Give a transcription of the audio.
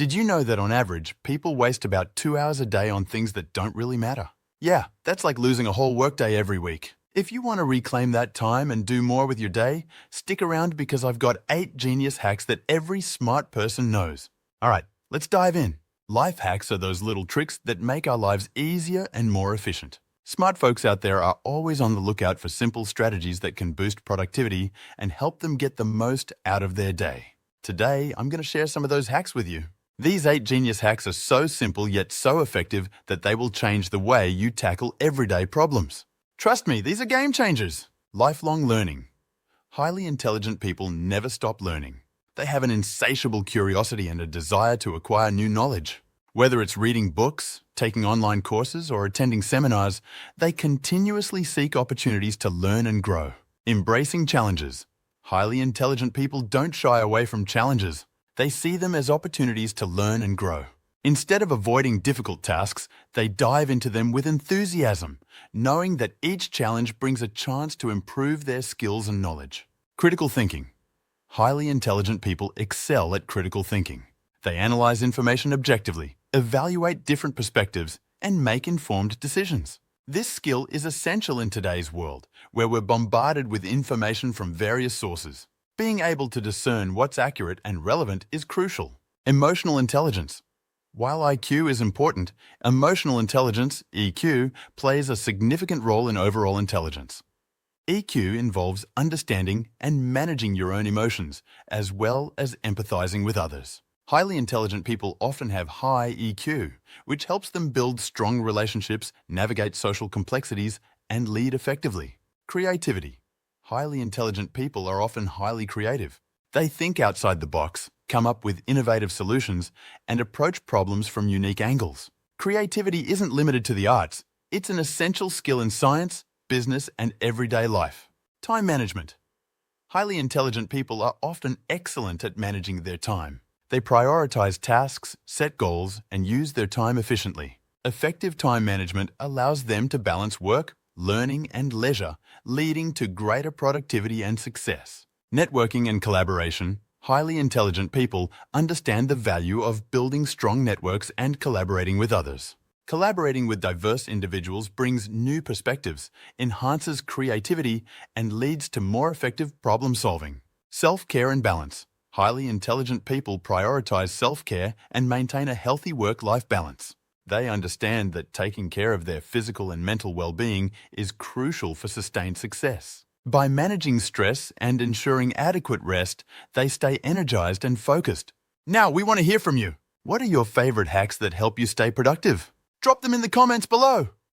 Did you know that on average, people waste about 2 hours a day on things that don't really matter? Yeah, that's like losing a whole workday every week. If you want to reclaim that time and do more with your day, stick around because I've got 8 genius hacks that every smart person knows. All right, let's dive in. Life hacks are those little tricks that make our lives easier and more efficient. Smart folks out there are always on the lookout for simple strategies that can boost productivity and help them get the most out of their day. Today, I'm going to share some of those hacks with you. These 8 genius hacks are so simple yet so effective that they will change the way you tackle everyday problems. Trust me, these are game changers. Lifelong learning. Highly intelligent people never stop learning. They have an insatiable curiosity and a desire to acquire new knowledge. Whether it's reading books, taking online courses, or attending seminars, they continuously seek opportunities to learn and grow. Embracing challenges. Highly intelligent people don't shy away from challenges. They see them as opportunities to learn and grow. Instead of avoiding difficult tasks, they dive into them with enthusiasm, knowing that each challenge brings a chance to improve their skills and knowledge. Critical thinking. Highly intelligent people excel at critical thinking. They analyze information objectively, evaluate different perspectives, and make informed decisions. This skill is essential in today's world, where we're bombarded with information from various sources. Being able to discern what's accurate and relevant is crucial. Emotional intelligence. While IQ is important, emotional intelligence, EQ, plays a significant role in overall intelligence. EQ involves understanding and managing your own emotions, as well as empathizing with others. Highly intelligent people often have high EQ, which helps them build strong relationships, navigate social complexities, and lead effectively. Creativity. Highly intelligent people are often highly creative. They think outside the box, come up with innovative solutions, and approach problems from unique angles. Creativity isn't limited to the arts. It's an essential skill in science, business, and everyday life. Time management. Highly intelligent people are often excellent at managing their time. They prioritize tasks, set goals, and use their time efficiently. Effective time management allows them to balance work, learning, and leisure, leading to greater productivity and success. Networking and collaboration. Highly intelligent people understand the value of building strong networks and collaborating with others. Collaborating with diverse individuals brings new perspectives, enhances creativity, and leads to more effective problem solving. Self-care and balance. Highly intelligent people prioritize self-care and maintain a healthy work-life balance. They understand that taking care of their physical and mental well-being is crucial for sustained success. By managing stress and ensuring adequate rest, they stay energized and focused. Now, we want to hear from you. What are your favorite hacks that help you stay productive? Drop them in the comments below.